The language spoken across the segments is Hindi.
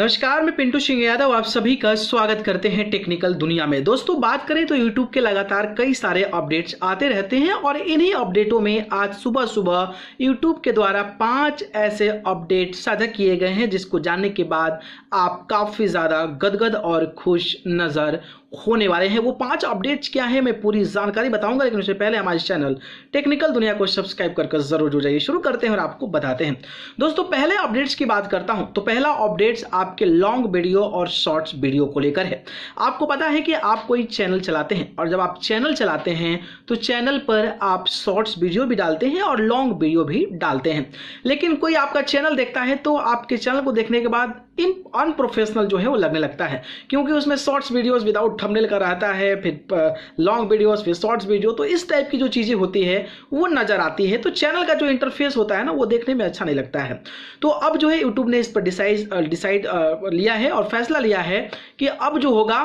नमस्कार, मैं पिंटू सिंह यादव आप सभी का स्वागत करते हैं टेक्निकल दुनिया में। दोस्तों बात करें तो YouTube के लगातार कई सारे अपडेट्स आते रहते हैं और इन्हीं अपडेटों में आज सुबह सुबह YouTube के द्वारा 5 ऐसे अपडेट साझा किए गए हैं जिसको जानने के बाद आप काफ़ी ज़्यादा गदगद और खुश नज़र होने वाले हैं। वो 5 अपडेट्स क्या है मैं पूरी जानकारी बताऊंगा, लेकिन उससे पहले हमारे चैनल टेक्निकल दुनिया को सब्सक्राइब कर जरूर जुड़ जाइए। शुरू करते हैं और आपको बताते हैं। दोस्तों पहले अपडेट्स की बात करता हूं तो पहला अपडेट्स आपके लॉन्ग वीडियो और शॉर्ट्स वीडियो को लेकर है। आपको पता है कि आप कोई चैनल चलाते हैं और जब आप चैनल चलाते हैं तो चैनल पर आप शॉर्ट्स वीडियो भी डालते हैं और लॉन्ग वीडियो भी डालते हैं, लेकिन कोई आपका चैनल देखता है तो आपके चैनल को देखने के बाद अनप्रोफेशनल जो है वो लगने लगता है, क्योंकि उसमें शॉर्ट्स वीडियोस विदाउट थंबनेल का रहता है, फिर लॉन्ग वीडियोस, फिर शॉर्ट्स वीडियो, तो इस टाइप की जो चीज़ें होती है वो नज़र आती है। तो चैनल का जो इंटरफेस होता है ना वो देखने में अच्छा नहीं लगता है। तो अब जो है यूट्यूब ने इस पर डिसाइड लिया है और फैसला लिया है कि अब जो होगा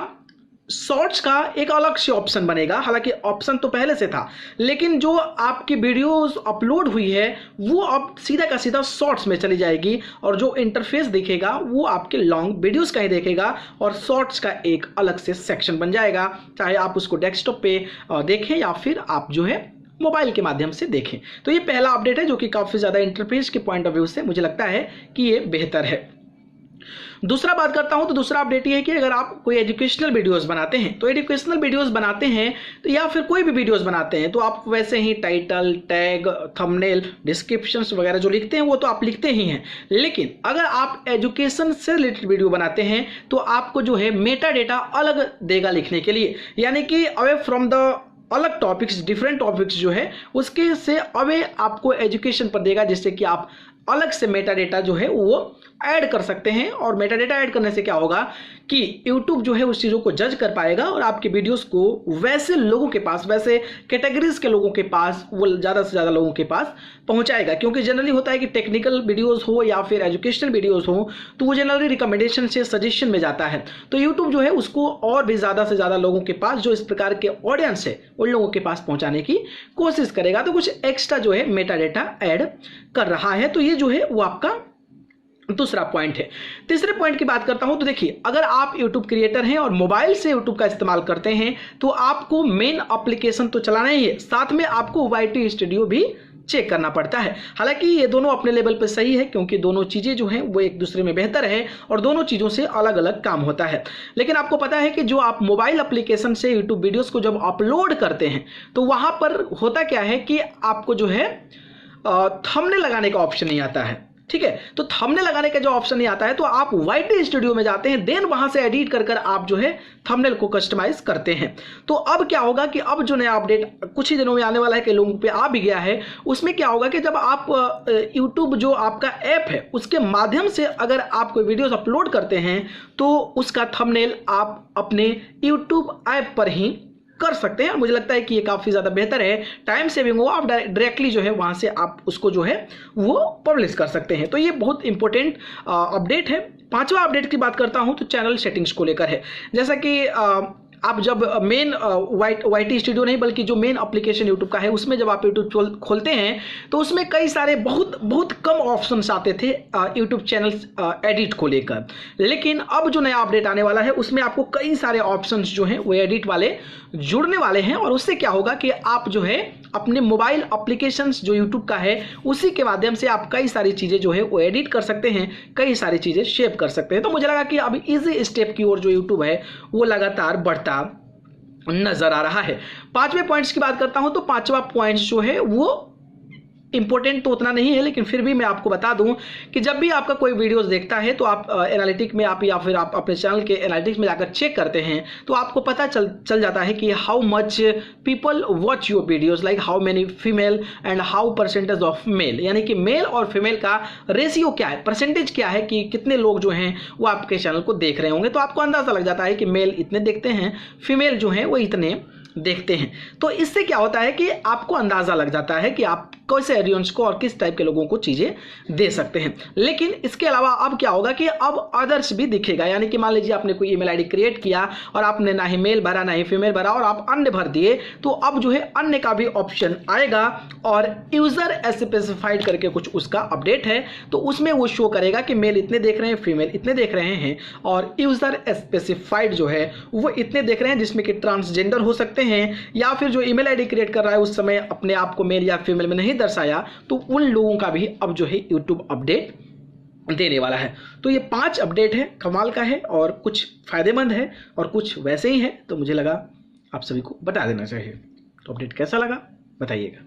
शॉर्ट्स का एक अलग से ऑप्शन बनेगा। हालांकि ऑप्शन तो पहले से था, लेकिन जो आपकी वीडियोस अपलोड हुई है वो अब सीधा का सीधा शॉर्ट्स में चली जाएगी और जो इंटरफेस दिखेगा वो आपके लॉन्ग वीडियोस का ही देखेगा और शॉर्ट्स का एक अलग से सेक्शन बन जाएगा, चाहे आप उसको डेस्कटॉप पे देखें या फिर आप जो है मोबाइल के माध्यम से देखें। तो ये पहला अपडेट है जो कि काफ़ी ज़्यादा इंटरफेस के पॉइंट ऑफ व्यू से मुझे लगता है कि ये बेहतर है। दूसरा बात करता हूं तो दूसरा अपडेट ये है कि अगर आप कोई एजुकेशनल वीडियोस बनाते हैं तो एजुकेशनल वीडियोस बनाते हैं तो या फिर कोई भी वीडियोस बनाते हैं तो आप वैसे ही टाइटल, टैग, थंबनेल, डिस्क्रिप्शंस वगैरह जो लिखते हैं वो तो आप लिखते ही हैं, लेकिन अगर आप एजुकेशन से रिलेटेड वीडियो बनाते हैं तो आपको जो है मेटा डेटा अलग देगा लिखने के लिए, यानी कि अवे फ्रॉम द अलग टॉपिक्स, डिफरेंट टॉपिक्स जो है उसके से अवे आपको एजुकेशन पर देगा, जिससे कि आप अलग से मेटा डेटा जो है वो ऐड कर सकते हैं। और मेटा डेटा ऐड करने से क्या होगा कि YouTube जो है उस चीज़ों को जज कर पाएगा और आपके वीडियोस को वैसे लोगों के पास, वैसे कैटेगरीज के लोगों के पास, वो ज़्यादा से ज़्यादा लोगों के पास पहुंचाएगा। क्योंकि जनरली होता है कि टेक्निकल वीडियोस हो या फिर एजुकेशनल वीडियोस हो तो वो जनरली रिकमेंडेशन से सजेशन में जाता है, तो YouTube जो है उसको और भी ज़्यादा से ज़्यादा लोगों के पास, जो इस प्रकार के ऑडियंस है उन लोगों के पास पहुँचाने की कोशिश करेगा। तो कुछ एक्स्ट्रा जो है मेटा डेटा ऐड कर रहा है। तो ये जो है वो आपका दूसरा पॉइंट है। तीसरे पॉइंट की बात करता हूं तो देखिए, अगर आप YouTube क्रिएटर हैं और मोबाइल से YouTube का इस्तेमाल करते हैं तो आपको मेन एप्लीकेशन तो चलाना ही है, साथ में आपको YT स्टूडियो भी चेक करना पड़ता है। हालांकि ये दोनों अपने लेवल पर सही है, क्योंकि दोनों चीज़ें जो हैं वो एक दूसरे में बेहतर है और दोनों चीज़ों से अलग अलग काम होता है। लेकिन आपको पता है कि जो आप मोबाइल एप्लीकेशन से यूट्यूब वीडियोस को जब अपलोड करते हैं तो वहाँ पर होता क्या है कि आपको जो है थंबनेल लगाने का ऑप्शन नहीं आता है। ठीक है, तो थंबनेल लगाने का जो ऑप्शन नहीं आता है तो आप YT स्टूडियो में जाते हैं, देन वहां से एडिट कर कर आप जो है थंबनेल को कस्टमाइज करते हैं। तो अब क्या होगा कि अब जो नया अपडेट कुछ ही दिनों में आने वाला है कि लोगों पे आ भी गया है, उसमें क्या होगा कि जब आप YouTube जो आपका ऐप है उसके माध्यम से अगर आप कोई वीडियोस अपलोड करते हैं तो उसका थंबनेल आप अपने YouTube ऐप पर ही कर सकते हैं। मुझे लगता है कि ये काफ़ी ज़्यादा बेहतर है, टाइम सेविंग हो, आप डायरेक्टली जो है वहाँ से आप उसको जो है वो पब्लिश कर सकते हैं। तो ये बहुत इंपॉर्टेंट अपडेट है। पांचवा अपडेट की बात करता हूँ तो चैनल सेटिंग्स को लेकर है। जैसा कि आप जब मेन YT स्टूडियो नहीं बल्कि जो मेन एप्लीकेशन YouTube का है उसमें जब आप YouTube खोलते हैं तो उसमें कई सारे बहुत कम ऑप्शंस आते थे YouTube चैनल्स एडिट को लेकर, लेकिन अब जो नया अपडेट आने वाला है उसमें आपको कई सारे ऑप्शंस जो हैं वो एडिट वाले जुड़ने वाले हैं और उससे क्या होगा कि आप जो है अपने मोबाइल एप्लीकेशंस जो YouTube का है उसी के माध्यम से आप कई सारी चीज़ें जो है वो एडिट कर सकते हैं, कई सारी चीज़ें शेप कर सकते हैं। तो मुझे लगा कि अब इजी स्टेप की ओर जो YouTube है वो लगातार बढ़ता नजर आ रहा है। पांचवें पॉइंट्स की बात करता हूं तो पांचवा पॉइंट जो है वो इंपॉर्टेंट तो उतना नहीं है, लेकिन फिर भी मैं आपको बता दूं कि जब भी आपका कोई वीडियोस देखता है तो आप एनालिटिक में आप या फिर आप अपने चैनल के एनालिटिक्स में जाकर चेक करते हैं तो आपको पता चल जाता है कि how much people watch your videos, like how many female and how percentage of male, यानी कि मेल और फीमेल का रेशियो क्या है, परसेंटेज क्या है कि कितने लोग जो हैं वो आपके चैनल को देख रहे होंगे। तो आपको अंदाजा लग जाता है कि मेल इतने देखते हैं, फीमेल जो हैं वो इतने देखते हैं। तो इससे क्या होता है कि आपको अंदाजा लग जाता है कि आप कैसे ऑडियंस को और किस टाइप के लोगों को चीजें दे सकते हैं। लेकिन इसके अलावा अब क्या होगा कि अब अदर्स भी दिखेगा, यानी कि मान लीजिए आपने कोई ईमेल आईडी क्रिएट किया और आपने ना ही मेल भरा ना ही फीमेल भरा और आप अन्य भर दिए, तो अब जो है अन्य का भी ऑप्शन आएगा और यूजर स्पेसिफाइड करके कुछ उसका अपडेट है, तो उसमें वो शो करेगा कि मेल इतने देख रहे हैं, फीमेल इतने देख रहे हैं और यूजर स्पेसिफाइड जो है वो इतने देख रहे हैं, जिसमें कि ट्रांसजेंडर हो सकते हैं या फिर जो ईमेल आईडी क्रिएट कर रहा है उस समय अपने आप को मेल या फीमेल में नहीं दर्शाया, तो उन लोगों का भी अब जो है यूट्यूब अपडेट देने वाला है। तो ये 5 अपडेट है, कमाल का है और कुछ फायदेमंद है और कुछ वैसे ही है, तो मुझे लगा आप सभी को बता देना चाहिए। तो अपडेट कैसा लगा बताइएगा।